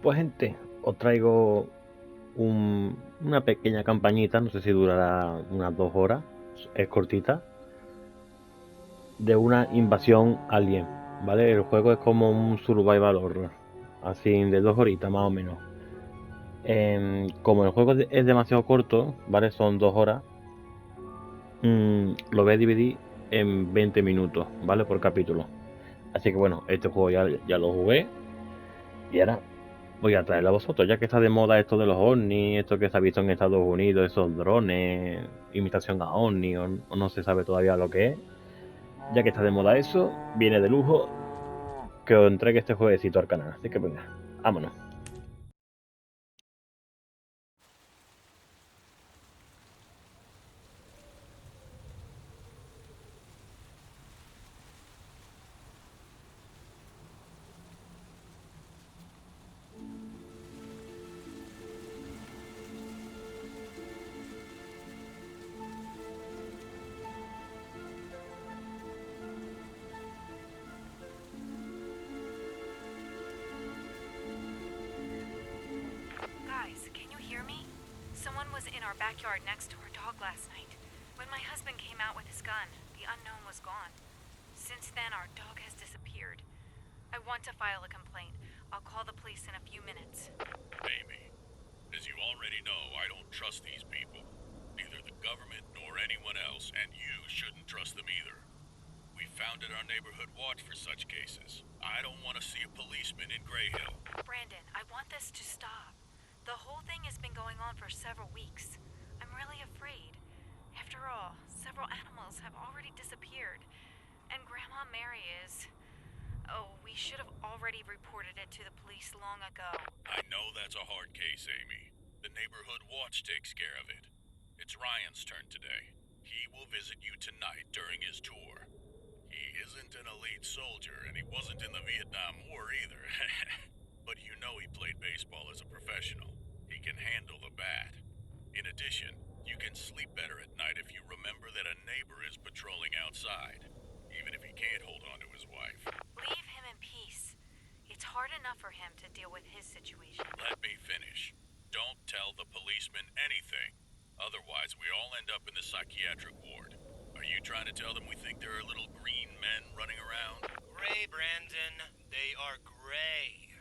Pues gente, os traigo una pequeña campañita, no sé si durará unas 2 horas, es cortita, de una invasión alien, ¿vale? El juego es como un survival horror, así de 2 horitas más o menos. Como el juego es demasiado corto, ¿vale? Son 2 horas, lo voy a dividir en 20 minutos, ¿vale? Por capítulo. Así que bueno, este juego ya lo jugué y ahora voy a traerlo a vosotros, ya que está de moda esto de los ovnis, esto que se ha visto en Estados Unidos, esos drones, imitación a ovni, o no se sabe todavía lo que es. Ya que está de moda eso, viene de lujo que os entregue este jueguecito al canal. Así que venga, vámonos. Guys, can you hear me? Someone was in our backyard next to our dog last night. When my husband came out with his gun, the unknown was gone. Since then, our dog has disappeared. I want to file a complaint. I'll call the police in a few minutes. Amy, as you already know, I don't trust these people. Neither the government nor anyone else, and you shouldn't trust them either. We founded our neighborhood watch for such cases. I don't want to see a policeman in Greyhill. Brandon, I want this to stop. The whole thing has been going on for several weeks. I'm really afraid. After all, several animals have already disappeared. And Grandma Mary is... Oh, we should have already reported it to the police long ago. I know that's a hard case, Amy. The neighborhood watch takes care of it. It's Ryan's turn today. He will visit you tonight during his tour. He isn't an elite soldier, and he wasn't in the Vietnam War either. But you know he played baseball as a professional. He can handle the bat. In addition, you can sleep better at night if you remember that a neighbor is patrolling outside, even if he can't hold on to his wife. Leave him in peace. It's hard enough for him to deal with his situation. Let me finish. Don't tell the policeman anything. Otherwise, we all end up in the psychiatric ward. Are you trying to tell them we think there are little green men running around? Gray, Brandon. They are gray.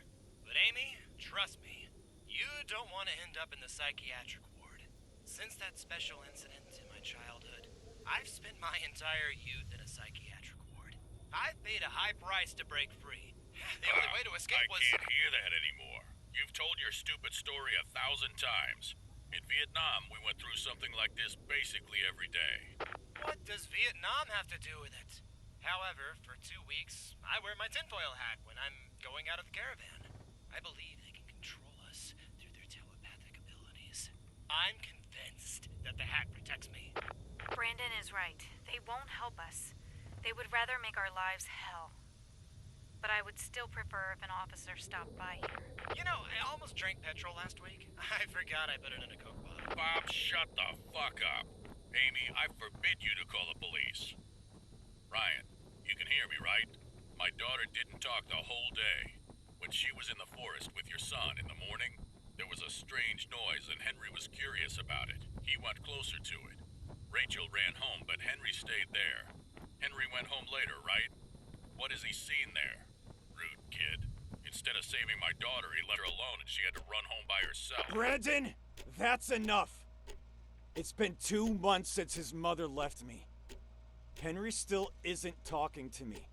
But Amy, trust me, you don't want to end up in the psychiatric ward. Since that special incident in my childhood, I've spent my entire youth in a psychiatric ward. I've paid a high price to break free. The only way to escape was... I can't hear that anymore. You've told your stupid story 1,000 times. In Vietnam, we went through something like this basically every day. What does Vietnam have to do with it? However, for 2 weeks, I wear my tinfoil hat when I'm going out of the caravan. I believe they can control us through their telepathic abilities. I'm convinced that the hat protects me. Brandon is right. They won't help us. They would rather make our lives hell. But I would still prefer if an officer stopped by here. You know, I almost drank petrol last week. I forgot I put it in a Coke bottle. Bob, shut the fuck up. Amy, I forbid you to call the police. Ryan, you can hear me, right? My daughter didn't talk the whole day. When she was in the forest with your son in the morning, there was a strange noise and Henry was curious about it. He went closer to it. Rachel ran home, but Henry stayed there. Henry went home later, right? What has he seen there? Rude kid. Instead of saving my daughter, he let her alone and she had to run home by herself. Brandon, that's enough. It's been 2 months since his mother left me. Henry still isn't talking to me.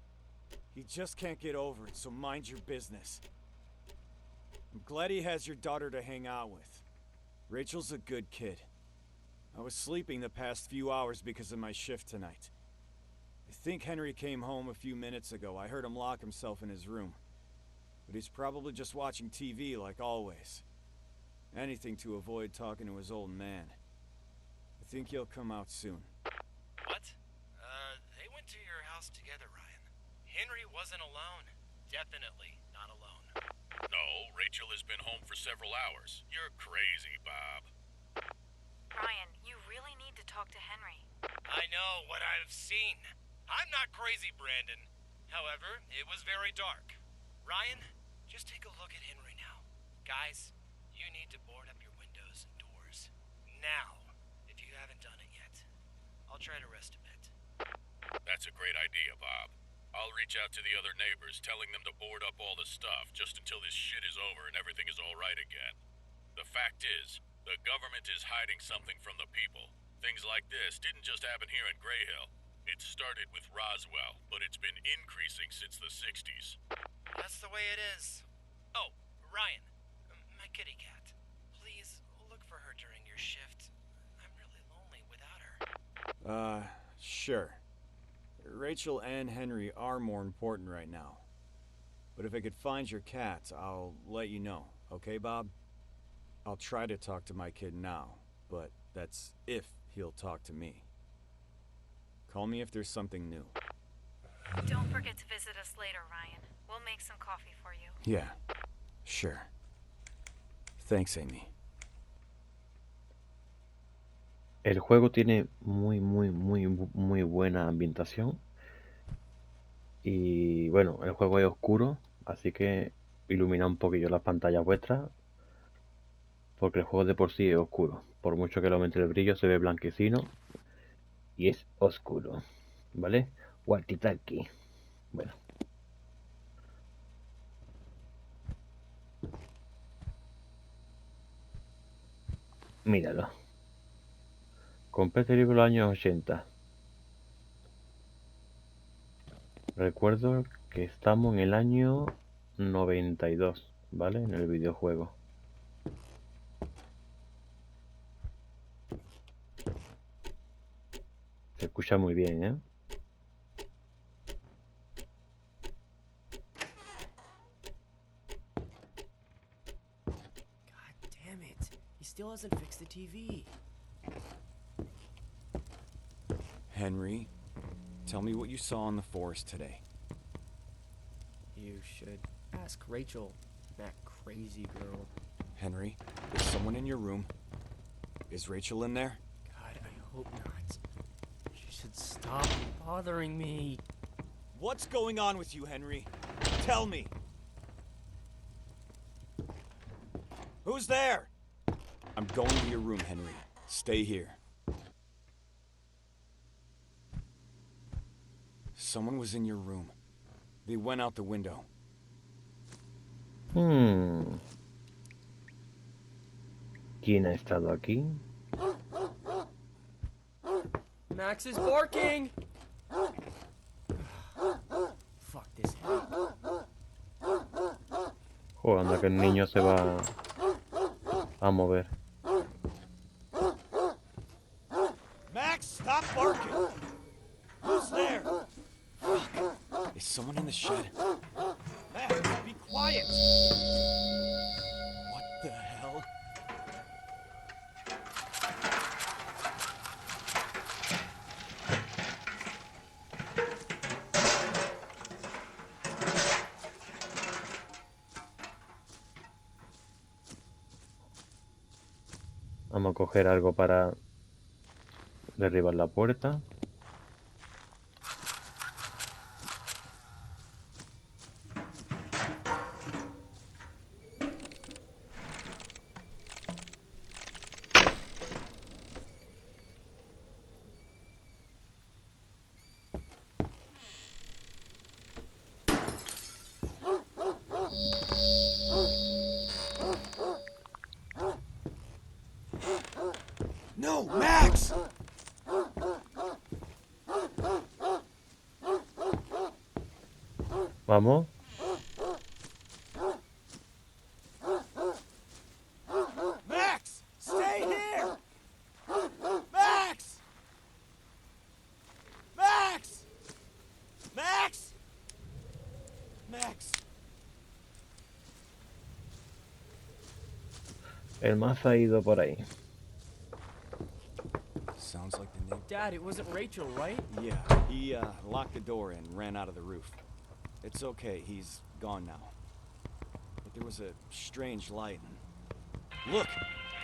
He just can't get over it, so mind your business. I'm glad he has your daughter to hang out with. Rachel's a good kid. I was sleeping the past few hours because of my shift tonight. I think Henry came home a few minutes ago. I heard him lock himself in his room. But he's probably just watching TV like always. Anything to avoid talking to his old man. I think he'll come out soon. What? They went to your house together, Ryan. Henry wasn't alone. Definitely not alone. No, Rachel has been home for several hours. You're crazy, Bob. Ryan, you really need to talk to Henry. I know what I've seen. I'm not crazy, Brandon. However, it was very dark. Ryan, just take a look at Henry now. Guys, you need to board up your windows and doors. Now, if you haven't done it yet. I'll try to rest a bit. That's a great idea, Bob. I'll reach out to the other neighbors, telling them to board up all the stuff just until this shit is over and everything is all right again. The fact is, the government is hiding something from the people. Things like this didn't just happen here in Greyhill. It started with Roswell, but it's been increasing since the 60s. That's the way it is. Oh, Ryan, my kitty cat. Please look for her during your shift. I'm really lonely without her. Sure. Rachel and Henry are more important right now. But if I could find your cat, I'll let you know. Okay, Bob? I'll try to talk to my kid now, but that's if he'll talk to me. Call me if there's something new. Don't forget to visit us later, Ryan. We'll make some coffee for you. Yeah, sure. Thanks, Amy. El juego tiene muy buena ambientación. Y bueno, el juego es oscuro, así que ilumina un poquillo las pantallas vuestras. Porque el juego de por sí es oscuro. Por mucho que lo aumente el brillo, se ve blanquecino. Y es oscuro. ¿Vale? Walkie-talkie. Bueno. Míralo. Compré este libro en los años 80. Recuerdo que estamos en el año 92, ¿vale? En el videojuego. Se escucha muy bien, ¿eh? God damn it. He still hasn't fixed the TV. Henry, tell me what you saw in the forest today. You should ask Rachel, that crazy girl. Henry, is someone in your room? Is Rachel in there? God, I hope not. She should stop bothering me. What's going on with you, Henry? Tell me. Who's there? I'm going to your room, Henry. Stay here. Someone was in your room. They went out the window. ¿Quién ha estado aquí? Max is barking! Fuck this head. Joder, anda que el niño se va a mover. Max, stop barking! Who's there? Fuck. Is someone in the shed? Max, be quiet! What the hell? Vamos a coger algo para derribar la puerta. No, Max! Vamos. Max! Stay here! Max! Max! Max! Max! El más ha ido por ahí. Sounds like the neighbor. Dad, it wasn't Rachel, right? Yeah, he locked the door and ran out of the roof. It's okay, he's gone now. But there was a strange light and... Look!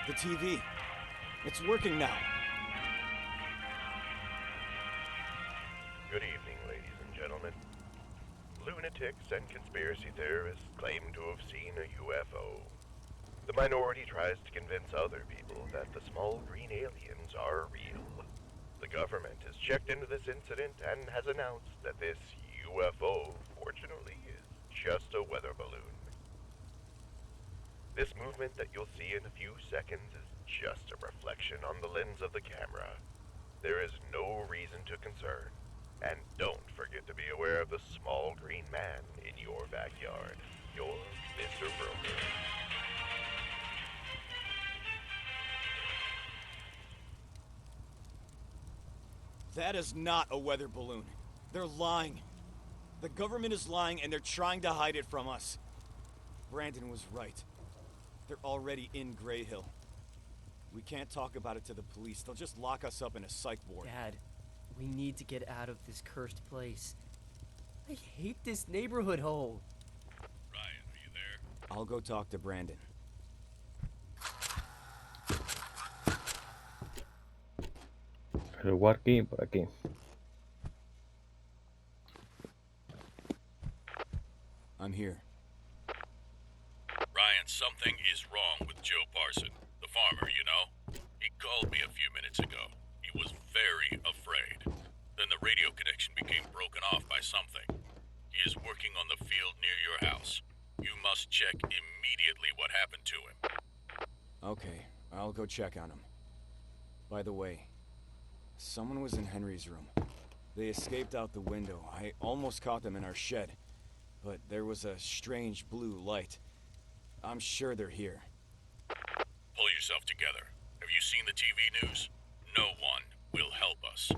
The TV! It's working now! Good evening, ladies and gentlemen. Lunatics and conspiracy theorists claim to have seen a UFO. The minority tries to convince other people that the small green aliens are real. The government has checked into this incident and has announced that this UFO, fortunately, is just a weather balloon. This movement that you'll see in a few seconds is just a reflection on the lens of the camera. There is no reason to concern. And don't forget to be aware of the small green man in your backyard. Your Mr. Broker. That is not a weather balloon. They're lying. The government is lying and they're trying to hide it from us. Brandon was right. They're already in Greyhill. We can't talk about it to the police. They'll just lock us up in a psych ward. Dad, we need to get out of this cursed place. I hate this neighborhood hole. Ryan, are you there? I'll go talk to Brandon. El walkie por aquí. I'm here. Ryan, something is wrong with Joe Parson, the farmer, you know? He called me a few minutes ago. He was very afraid. Then the radio connection became broken off by something. He is working on the field near your house. You must check immediately what happened to him. Okay, I'll go check on him. By the way, someone was in Henry's room. They escaped out the window. I almost caught them in our shed. But there was a strange blue light. I'm sure they're here. Pull yourself together. Have you seen the TV news? No one will help us.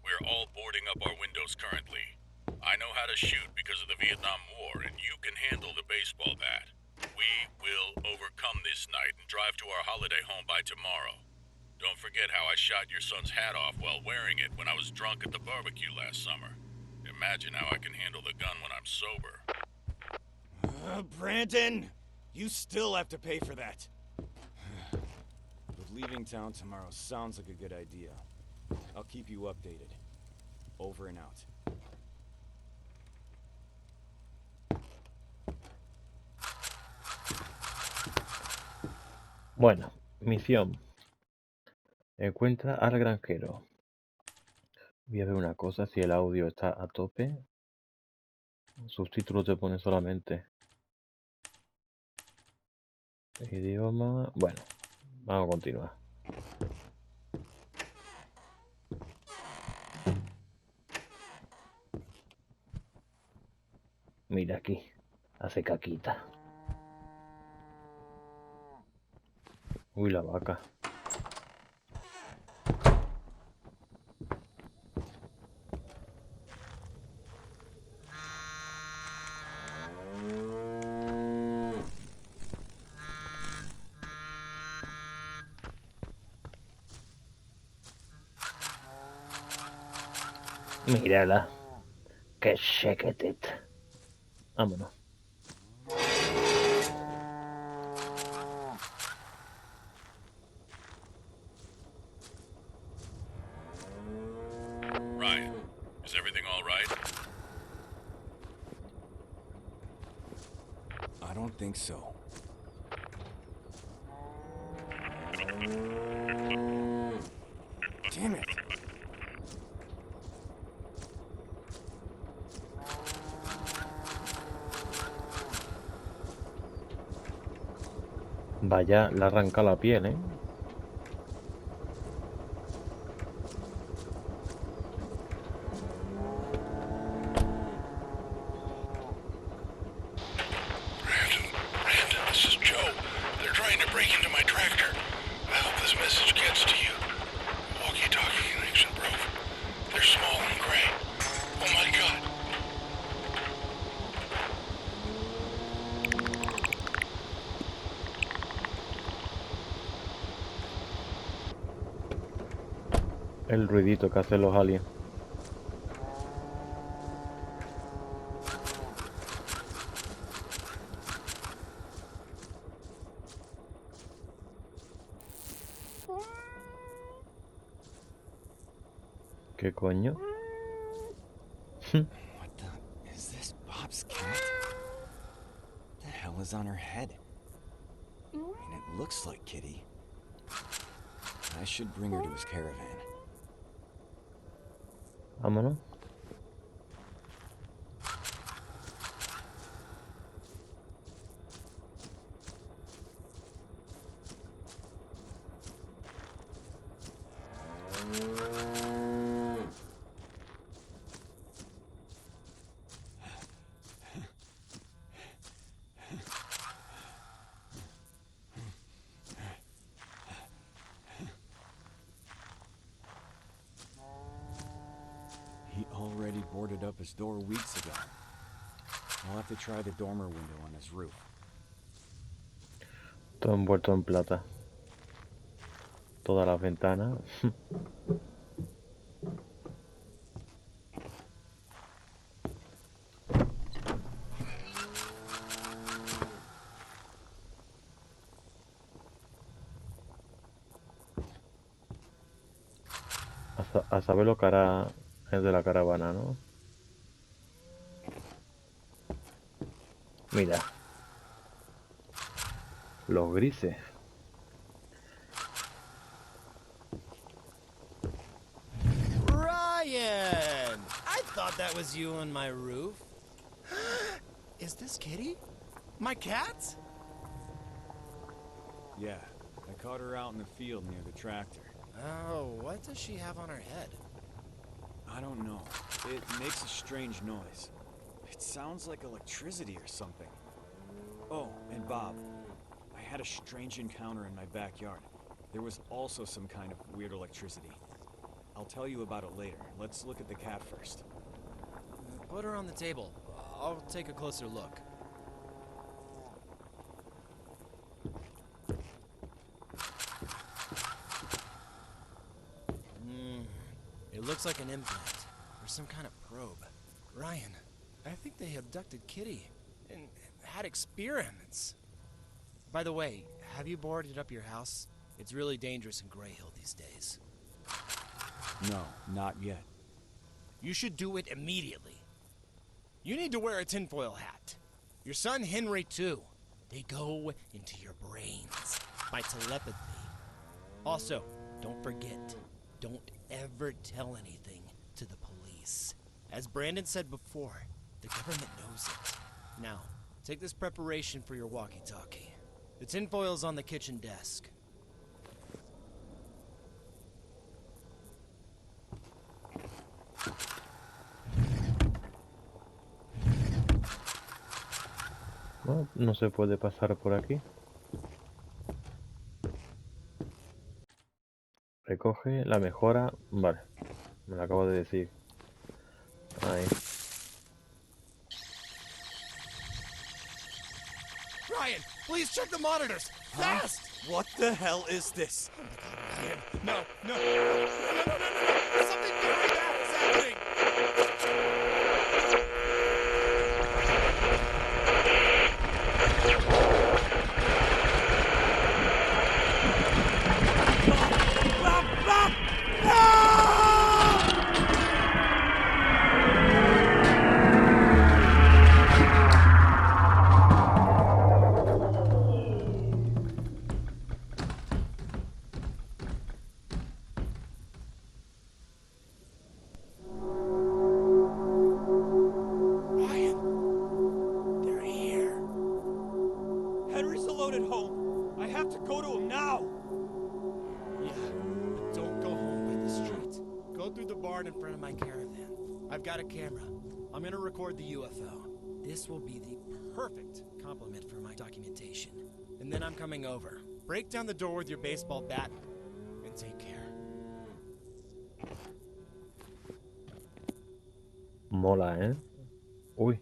We're all boarding up our windows currently. I know how to shoot because of the Vietnam War, and you can handle the baseball bat. We will overcome this night and drive to our holiday home by tomorrow. Don't forget how I shot your son's hat off while wearing it when I was drunk at the barbecue last summer. Imagine how I can handle the gun when I'm sober. Brandon! You still have to pay for that. But leaving town tomorrow sounds like a good idea. I'll keep you updated. Over and out. Bueno, misión. Encuentra al granjero. Voy a ver una cosa, si el audio está a tope. Subtítulos te pone solamente idioma. Bueno, vamos a continuar. Mira aquí, hace caquita. Uy, la vaca. Mírala. Qué chequetita. Vámonos. Ryan, is everything all right? I don't think so. Damn it! Vaya, le arranca la piel, ¿eh? Brandon, this is Joe. They're trying to break into my tractor. I hope this message gets to you. Walkie-talkie connection broke. They're small and gray. Oh my god. El ruidito que hacen los aliens. ¿Qué coño? What the... Is this Bob's cat? What the hell is on her head? And it looks like Kitty. I should bring her to his caravan. Vámonos. He already boarded up his door weeks ago. I'll have to try the dormer window on his roof. Todo envuelto en plata. Todas las ventanas. A saber lo que hará el de la caravana, ¿no? Mira. Los grises. Ryan! I thought that was you on my roof. Is this Kitty? My cat? Yeah, I caught her out in the field near the tractor. Oh, what does she have on her head? I don't know. It makes a strange noise. It sounds like electricity or something. Oh, and Bob, I had a strange encounter in my backyard. There was also some kind of weird electricity. I'll tell you about it later. Let's look at the cat first. Put her on the table. I'll take a closer look. It looks like an implant, or some kind of probe. Ryan, I think they abducted Kitty, and had experiments. By the way, have you boarded up your house? It's really dangerous in Greyhill these days. No, not yet. You should do it immediately. You need to wear a tinfoil hat. Your son Henry, too. They go into your brains by telepathy. Also, don't forget, don't ever tell anything to the police. As Brandon said before, the government knows it. Now, take this preparation for your walkie-talkie. The tinfoil's on the kitchen desk. No, no se puede pasar por aquí. Recoge la mejora. Vale, me lo acabo de decir. Ahí. Ryan, please check the monitors! Fast! What the hell is this? Ryan, no! Something very bad is happening! Ryan, they're here. Henry's alone at home. I have to go to him now. Yeah, but don't go home by the street. Go through the barn in front of my caravan. I've got a camera. I'm gonna record the UFO. This will be the perfect complement for my documentation. And then I'm coming over. Break down the door with your baseball bat and take care. Mola, ¿eh? Uy.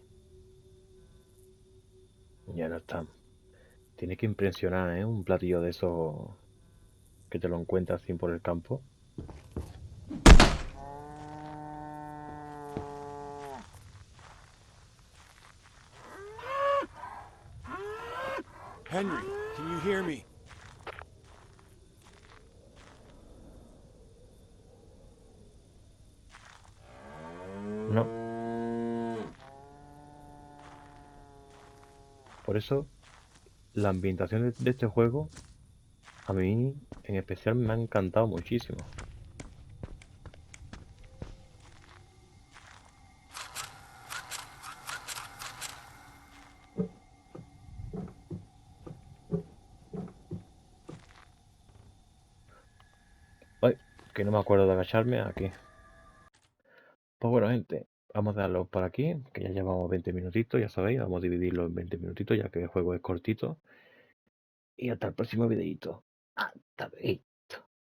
Ya no está. Tiene que impresionar, ¿eh? Un platillo de esos que te lo encuentras así por el campo. Henry, can you hear me? No. Por eso la ambientación de este juego, a mí en especial me ha encantado muchísimo. Ay, que no me acuerdo de agacharme aquí. Pues bueno, gente, vamos a darlo por aquí, que ya llevamos 20 minutitos, ya sabéis, vamos a dividirlo en 20 minutitos, ya que el juego es cortito. Y hasta el próximo videito. Hasta luego.